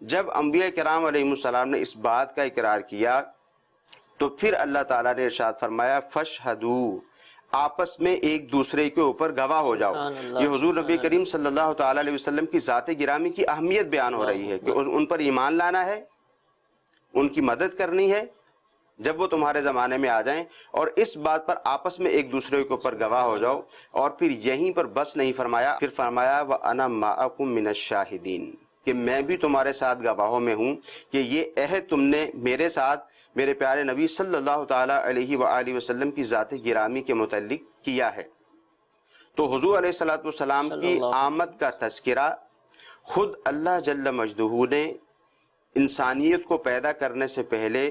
جب انبیاء کرام علیہ السلام نے اس بات کا اقرار کیا تو پھر اللہ تعالیٰ نے ارشاد فرمایا فَاشْهَدُوا, آپس میں ایک دوسرے کے اوپر گواہ ہو جاؤ. یہ حضور نبی کریم صلی اللہ تعالیٰ علیہ وسلم کی ذات گرامی کی اہمیت بیان ہو رہی ہے کہ ان پر ایمان لانا ہے, ان کی مدد کرنی ہے جب وہ تمہارے زمانے میں آ جائیں, اور اس بات پر آپس میں ایک دوسرے کے اوپر گواہ ہو جاؤ. اور پھر یہیں پر بس نہیں فرمایا, پھر فرمایا وَأَنَا مَعَكُم مِّنَ الشَّاهِدِينَ, کہ میں بھی تمہارے ساتھ گواہوں میں ہوں کہ یہ عہد تم نے میرے ساتھ میرے پیارے نبی صلی اللہ تعالیٰ علیہ وآلہ وسلم کی ذات گرامی کے متعلق کیا ہے. تو حضور علیہ الصلوۃ والسلام کی آمد کا تذکرہ خود اللہ جل مجدہ نے انسانیت کو پیدا کرنے سے پہلے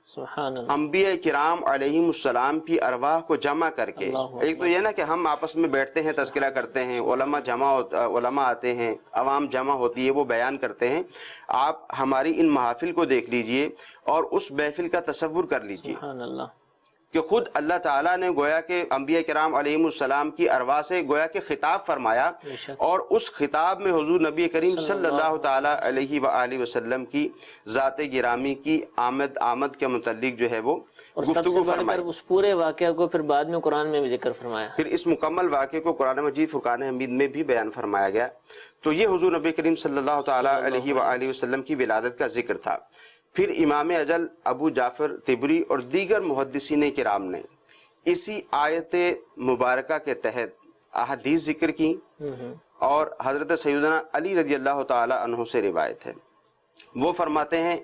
سبحان اللہ, انبیاء کرام علیہم السلام کی ارواح کو جمع کر کے, ایک تو یہ نا کہ ہم آپس میں بیٹھتے ہیں تذکرہ کرتے ہیں, علماء آتے ہیں, عوام جمع ہوتی ہے, وہ بیان کرتے ہیں. آپ ہماری ان محافل کو دیکھ لیجئے اور اس محفل کا تصور کر لیجئے سبحان اللہ, کہ خود اللہ تعالیٰ نے گویا کہ انبیاء کرام علیہم السلام کی ارواح سے گویا کہ خطاب فرمایا, اور اس خطاب میں حضور نبی کریم صلی اللہ تعالیٰ علیہ وآلہ وسلم کی ذات گرامی کی آمد کے متعلق جو ہے وہ گفتگو فرمائی. اس پورے واقعہ کو پھر بعد میں قرآن میں بھی ذکر فرمایا, پھر اس مکمل واقعے کو قرآن مجید فرقان حمید میں بھی بیان فرمایا گیا. تو یہ حضور نبی کریم صلی اللہ تعالیٰ علیہ وآلہ وسلم کی ولادت کا ذکر تھا. پھر امام اجل ابو جعفر طبری اور دیگر محدثین کرام نے اسی آیت مبارکہ کے تحت احادیث ذکر کی, اور حضرت سیدنا علی رضی اللہ تعالی عنہ سے روایت ہے, وہ فرماتے ہیں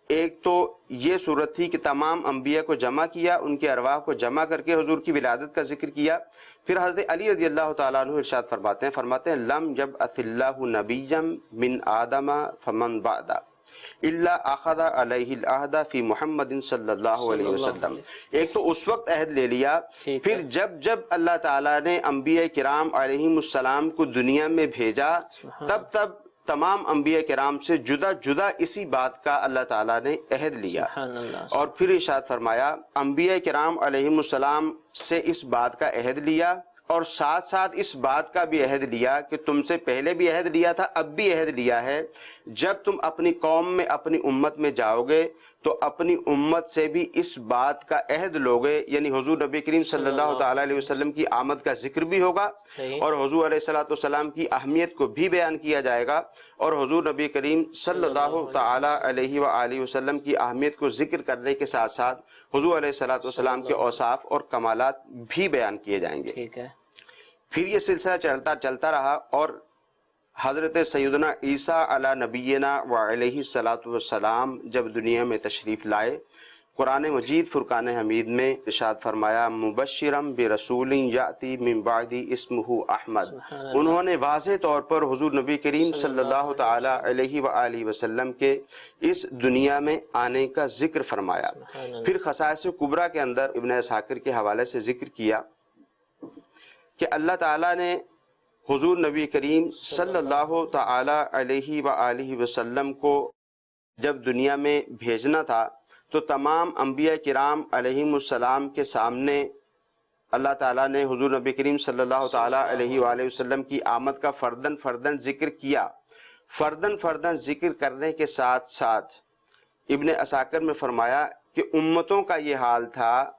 ایک تو یہ صورت تھی کہ تمام انبیاء کو جمع کیا، ان کے ارواح کو جمع کر کے حضور کی ولادت کا ذکر کیا۔ پھر حضرت علی رضی اللہ تعالیٰ عنہ ارشاد فرماتے ہیں لم یبعث اللہ نبیا من آدم فمن بعد الا اخذ علیہ العہد فی محمد صلی اللہ علیہ وسلم۔ ایک تو اس وقت عہد لے لیا، پھر جب اللہ تعالیٰ نے انبیاء کرام علیہم السلام کو دنیا میں بھیجا، تب تمام انبیاء کرام سے جدا جدا اسی بات کا اللہ تعالیٰ نے عہد لیا، اور پھر ارشاد فرمایا انبیاء کرام علیہم السلام سے اس بات کا عہد لیا، اور ساتھ ساتھ اس بات کا بھی عہد لیا کہ تم سے پہلے بھی عہد لیا تھا، اب بھی عہد لیا ہے، جب تم اپنی قوم میں اپنی امت میں جاؤ گے تو اپنی امت سے بھی اس بات کا عہد لوگے، یعنی حضور نبی کریم صلی اللہ تعالیٰ علیہ وسلم کی آمد کا ذکر بھی ہوگا، اور حضور علیہ السلام کی اہمیت کو بھی بیان کیا جائے گا، اور حضور نبی کریم صلی اللہ تعالیٰ علیہ وآلہ وسلم کی اہمیت کو ذکر کرنے کے ساتھ ساتھ حضور علیہ السلام کے اوصاف اور کمالات بھی بیان کیے جائیں گے۔ پھر یہ سلسلہ چلتا رہا، اور حضرت سیدنا عیسیٰ علی نبینا وعلیہ الصلاۃ والسلام جب دنیا میں تشریف لائے، قرآن مجید فرقان حمید میں ارشاد فرمایا مبشرم برسول یاتی من بعدی اسمہ احمد۔ انہوں نے واضح طور پر حضور نبی کریم صلی اللہ تعالی علیہ وآلہ وسلم کے اس دنیا میں آنے کا ذکر فرمایا۔ پھر خصائص کبریٰ کے اندر ابن اسحاق کے حوالے سے ذکر کیا کہ اللہ تعالیٰ نے حضور نبی کریم صلی اللہ تعالی علیہ وآلہ وسلم کو جب دنیا میں بھیجنا تھا تو تمام انبیاء کرام علیہم السلام کے سامنے اللہ تعالیٰ نے حضور نبی کریم صلی اللہ تعالی علیہ وآلہ وسلم کی آمد کا فرداً ذکر کیا۔ فرداً ذکر کرنے کے ساتھ ساتھ ابن عساکر میں فرمایا کہ امتوں کا یہ حال تھا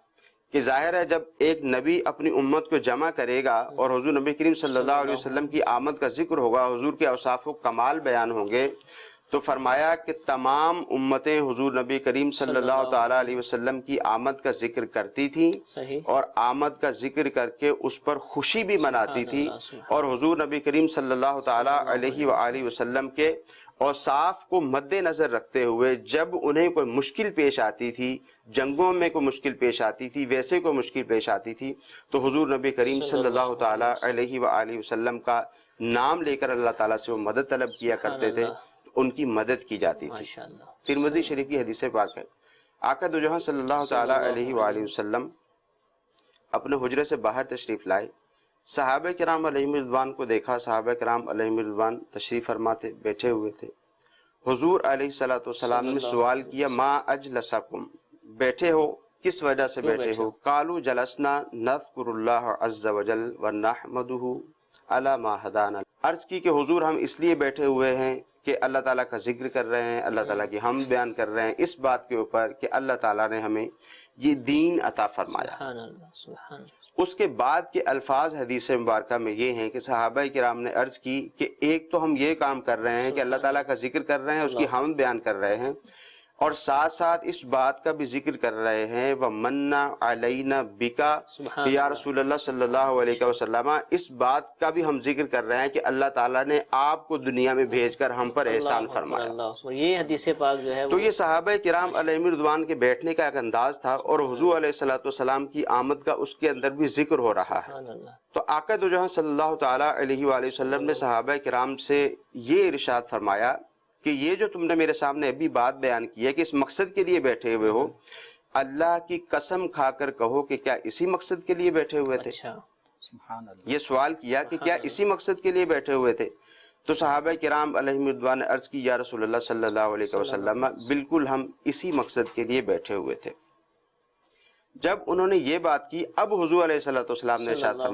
کہ ظاہر ہے جب ایک نبی اپنی امت کو جمع کرے گا اور حضور نبی کریم صلی اللہ علیہ وسلم کی آمد کا ذکر ہوگا، حضور کے اوصاف و کمال بیان ہوں گے، تو فرمایا کہ تمام امتیں حضور نبی کریم صلی اللہ تعالی علیہ وسلم کی آمد کا ذکر کرتی تھیں، اور آمد کا ذکر کر کے اس پر خوشی بھی مناتی تھی، اور حضور نبی کریم صلی اللہ تعالی علیہ وآلہ وسلم کے اوصاف کو مد نظر رکھتے ہوئے جب انہیں کوئی مشکل پیش آتی تھی، جنگوں میں کوئی مشکل پیش آتی تھی، ویسے کوئی مشکل پیش آتی تھی، تو حضور نبی کریم صلی اللہ تعالی علیہ وآلہ وسلم کا نام لے کر اللہ تعالیٰ سے وہ مدد طلب کیا کرتے تھے، ان کی مدد کی جاتی تھی۔ ترمذی شریف کی حدیث پاک ہے، آقا دو جہاں صلی اللہ تعالی علیہ وآلہ وسلم اپنے حجرے سے باہر تشریف لائے، صحابہ کرام علیہم رضوان کو دیکھا، صحابہ کرام علیہم رضوان تشریف فرماتے بیٹھے ہوئے تھے۔ حضور علیہ الصلوۃ والسلام نے سوال کیا ما اجلسکم، بیٹھے ہو کس وجہ سے بیٹھے ہو؟ قالوا جلسنا نذکر اللہ عز وجل ونحمدہ علی ما ہدانا، عرض کی کہ حضور ہم اس لیے بیٹھے ہوئے ہیں کہ اللہ تعالیٰ کا ذکر کر رہے ہیں، اللہ تعالیٰ کی حمد بیان کر رہے ہیں اس بات کے اوپر کہ اللہ تعالیٰ نے ہمیں یہ دین عطا فرمایا۔ اس کے بعد کے الفاظ حدیث مبارکہ میں یہ ہیں کہ صحابہ کرام نے عرض کی کہ ایک تو ہم یہ کام کر رہے ہیں کہ اللہ تعالیٰ کا ذکر کر رہے ہیں، اس کی حمد بیان کر رہے ہیں، اور ساتھ ساتھ اس بات کا بھی ذکر کر رہے ہیں وَمَنَّ عَلَيْنَا بِكَ یا رسول اللہ صلی اللہ علیہ وسلم، اس بات کا بھی ہم ذکر کر رہے ہیں کہ اللہ تعالیٰ نے آپ کو دنیا میں بھیج کر ہم پر احسان فرمایا۔ یہ حدیث پاک جو ہے تو یہ صحابہ کرام علیہم رضوان کے بیٹھنے کا ایک انداز تھا، اور حضور علیہ الصلوۃ والسلام کی آمد کا اس کے اندر بھی ذکر ہو رہا ہے۔ تو آقا دو جہاں صلی اللہ تعالی علیہ وآلہ وسلم نے صحابہ کرام سے یہ ارشاد فرمایا کہ یہ جو تم نے میرے سامنے ابھی بات بیان کی ہے کہ اس مقصد کے لیے بیٹھے ہوئے ہو، اللہ کی قسم کھا کر کہو کہ کیا اسی مقصد کے لیے بیٹھے ہوئے تھے؟ یہ سوال کیا کہ کیا اسی مقصد کے لیے بیٹھے ہوئے تھے؟ تو صحابہ کرام علیہم رضوان نے عرض کی یا رسول اللہ صلی اللہ علیہ وسلم بالکل ہم اسی مقصد کے لیے بیٹھے ہوئے تھے۔ جب انہوں نے یہ بات کی، اب حضور علیہ الصلوۃ والسلام نے ارشاد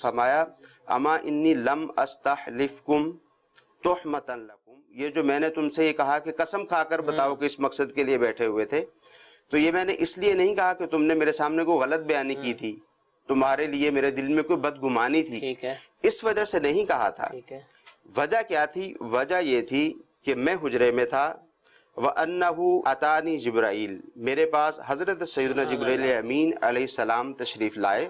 فرمایا اما انی لم استحلفکم تحمتا لکم، یہ جو میں نے تم سے یہ کہا کہ قسم کھا کر بتاؤ کہ اس مقصد کے لیے بیٹھے ہوئے تھے، تو یہ میں نے اس لیے نہیں کہا کہ تم نے میرے سامنے کوئی غلط بیانی کی تھی، تمہارے لیے میرے دل میں کوئی بدگمانی تھی، اس وجہ سے نہیں کہا تھا۔ وجہ کیا تھی؟ وجہ یہ تھی کہ میں حجرے میں تھا، وَأَنَّهُ أَتَانِي جبرائیل، میرے پاس حضرت سیدنا جبرائیل امین علیہ السلام تشریف لائے،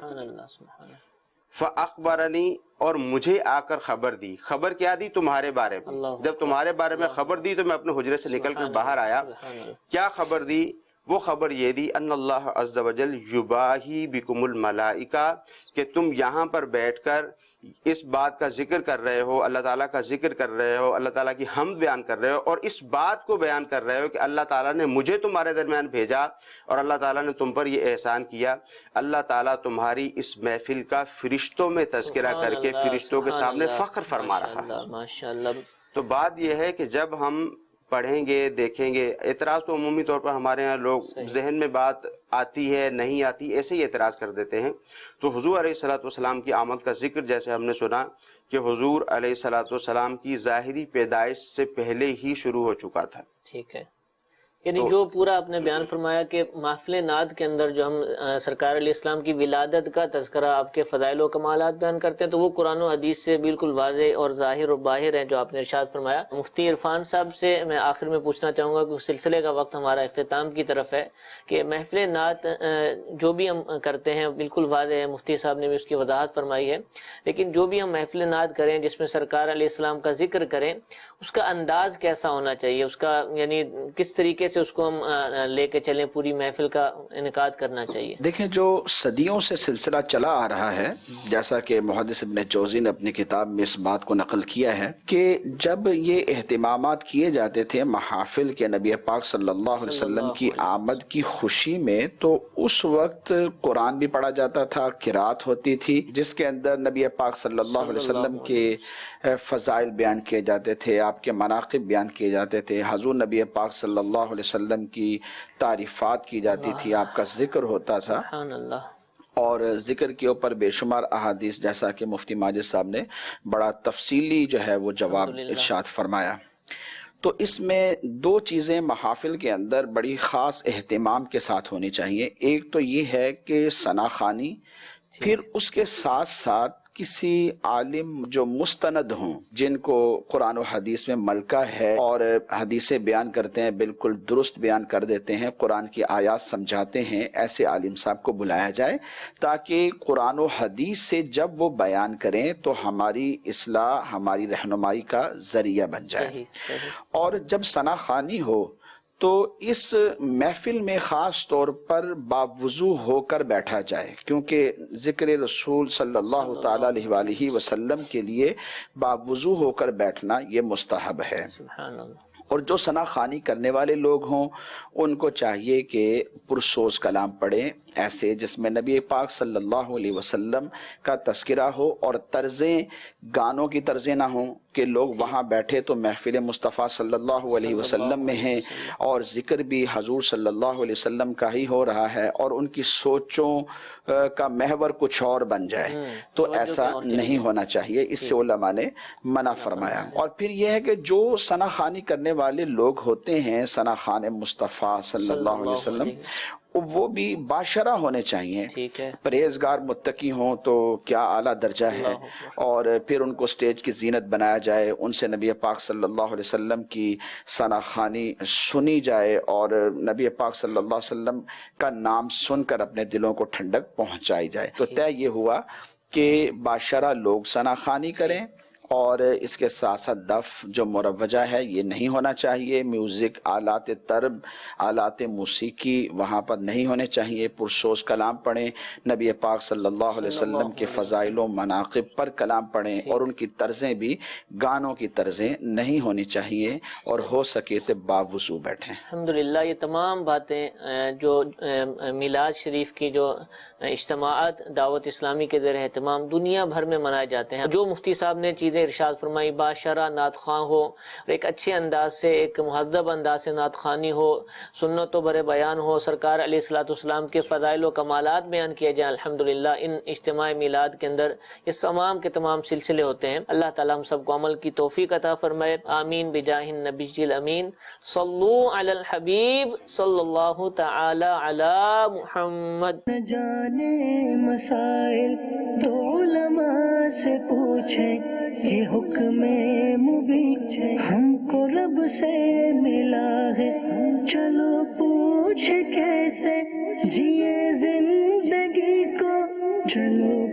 فَأَخْبَرَنِي، اور مجھے آ کر خبر دی. خبر کیا دی؟ تمہارے بارے میں. جب تمہارے بارے میں خبر دی تو میں اپنے حجرے سے نکل کر باہر آیا. کیا خبر دی؟ وہ خبر یہ دی ان اللہ عز و جل یباہی بکم الملائکہ، کہ تم یہاں پر بیٹھ کر اس بات کا ذکر کر رہے ہو، اللہ تعالیٰ کا ذکر کر رہے ہو، اللہ تعالیٰ کی حمد بیان کر رہے ہو، اور اس بات کو بیان کر رہے ہو کہ اللہ تعالیٰ نے مجھے تمہارے درمیان بھیجا اور اللہ تعالیٰ نے تم پر یہ احسان کیا. اللہ تعالیٰ تمہاری اس محفل کا فرشتوں میں تذکرہ کر کے فرشتوں کے سامنے فخر فرما رہا ہے. ماشاءاللہ. تو بات یہ ہے کہ جب ہم پڑھیں گے دیکھیں گے، اعتراض تو عمومی طور پر ہمارے ہاں لوگ ذہن میں بات آتی ہے نہیں آتی ایسے ہی اعتراض کر دیتے ہیں. تو حضور علیہ الصلوۃ والسلام کی آمد کا ذکر جیسے ہم نے سنا کہ حضور علیہ الصلوۃ والسلام کی ظاہری پیدائش سے پہلے ہی شروع ہو چکا تھا. ٹھیک ہے، یعنی جو پورا آپ نے بیان فرمایا کہ محفل نعت کے اندر جو ہم سرکار علیہ السلام کی ولادت کا تذکرہ، آپ کے فضائل و کمالات بیان کرتے ہیں، تو وہ قرآن و حدیث سے بالکل واضح اور ظاہر و باہر ہیں جو آپ نے ارشاد فرمایا. مفتی عرفان صاحب سے میں آخر میں پوچھنا چاہوں گا کہ سلسلے کا وقت ہمارا اختتام کی طرف ہے، کہ محفل نعت جو بھی ہم کرتے ہیں بالکل واضح ہے، مفتی صاحب نے بھی اس کی وضاحت فرمائی ہے، لیکن جو بھی ہم محفل نعت کریں جس میں سرکار علیہ السلام کا ذکر کریں، اس کا انداز کیسا ہونا چاہیے، اس کا یعنی کس طریقے سے اس کو ہم لے کے چلیں، پوری محفل کا انعقاد کرنا چاہیے؟ دیکھیں، جو صدیوں سے سلسلہ چلا آ رہا ہے، جیسا کہ محدث ابن جوزی نے اپنی کتاب میں اس بات کو نقل کیا ہے کہ جب یہ اہتمامات کیے جاتے تھے محافل کے نبی پاک صلی اللہ علیہ وسلم کی آمد کی خوشی میں، تو اس وقت قرآن بھی پڑھا جاتا تھا، قرات ہوتی تھی جس کے اندر نبی پاک صلی اللہ علیہ وسلم کے فضائل بیان کیے جاتے تھے، آپ کے مناقب بیان کیے جاتے تھے، حضور نبی پاک صلی اللہ علیہ وسلم کی تعریفات کی جاتی تھی، آپ کا ذکر ہوتا تھا. سبحان اللہ. اور ذکر کے اوپر بے شمار احادیث، جیسا کہ مفتی ماجد صاحب نے بڑا تفصیلی جو ہے وہ جواب ارشاد فرمایا. تو اس میں دو چیزیں محافل کے اندر بڑی خاص اہتمام کے ساتھ ہونی چاہیے. ایک تو یہ ہے کہ ثنا خوانی، پھر اس کے ساتھ ساتھ کسی عالم جو مستند ہوں، جن کو قرآن و حدیث میں ملکہ ہے اور حدیثیں بیان کرتے ہیں، بالکل درست بیان کر دیتے ہیں، قرآن کی آیات سمجھاتے ہیں، ایسے عالم صاحب کو بلایا جائے تاکہ قرآن و حدیث سے جب وہ بیان کریں تو ہماری اصلاح، ہماری رہنمائی کا ذریعہ بن جائے. اور جب ثنا خوانی ہو تو اس محفل میں خاص طور پر باوضو ہو کر بیٹھا جائے، کیونکہ ذکر رسول صلی اللہ تعالیٰ علیہ وآلہ وسلم کے لیے باوضو ہو کر بیٹھنا یہ مستحب ہے. سبحان اللہ. اور جو ثنا خوانی کرنے والے لوگ ہوں ان کو چاہیے کہ پرسوز کلام پڑھیں، ایسے جس میں نبی پاک صلی اللہ علیہ وسلم کا تذکرہ ہو، اور طرزیں گانوں کی طرزیں نہ ہوں کہ لوگ وہاں بیٹھے تو محفل مصطفیٰ صلی اللہ علیہ وسلم میں ہیں اور ذکر بھی حضور صلی اللہ علیہ وسلم کا ہی ہو رہا ہے اور ان کی سوچوں کا محور کچھ اور بن جائے، تو ایسا نہیں ہونا چاہیے. اس سے علماء نے منع فرمایا. اور پھر یہ ہے کہ جو ثنا خوانی کرنے والے لوگ ہوتے ہیں، ثنا خوان مصطفیٰ صلی اللہ علیہ وسلم، وہ بھی باشرہ ہونے چاہیے، پرہیزگار متقی ہوں تو کیا اعلیٰ درجہ ہے. اور پھر ان کو سٹیج کی زینت بنایا جائے، ان سے نبی پاک صلی اللہ علیہ وسلم کی ثنا خوانی سنی جائے اور نبی پاک صلی اللہ علیہ وسلم کا نام سن کر اپنے دلوں کو ٹھنڈک پہنچائی جائے. تو طے یہ ہوا کہ باشرہ لوگ ثنا خوانی کریں، اور اس کے ساتھ ساتھ دف جو مروجہ ہے یہ نہیں ہونا چاہیے، میوزک، آلات طرب، آلات موسیقی وہاں پر نہیں ہونے چاہیے. پرسوز کلام پڑھیں، نبی پاک صلی اللہ علیہ وسلم کے فضائل و مناقب پر کلام پڑھیں، اور ان کی طرزیں بھی گانوں کی طرزیں نہیں ہونی چاہیے، اور ہو سکے تو باوضو بیٹھیں. الحمدللہ. یہ تمام باتیں جو میلاد شریف کی جو اجتماعات دعوت اسلامی کے زیر اہتمام دنیا بھر میں منائے جاتے ہیں، جو مفتی صاحب نے چیزیں ارشاد فرمائی، باشرہ نعت خواں ہو اور ایک اچھے انداز سے، ایک مہذب انداز سے نعت خوانی ہو، سنت و بر بیان ہو، سرکار علیہ الصلوۃ والسلام کے فضائل و کمالات بیان کیے جائیں. الحمدللہ ان اجتماع میلاد کے اندر یہ تمام کے تمام سلسلے ہوتے ہیں. اللہ تعالیٰ ہم سب کو عمل کی توفیق عطا فرمائے. آمین بجاہ النبی الامین. صلو علی الحبیب صلی اللہ تعالی علی محمد. نہ جانے مسائل تو علماء سے پوچھیں، یہ حکم مبین ہم کو رب سے ملا ہے. چلو پوچھ کیسے جیے زندگی کو، چلو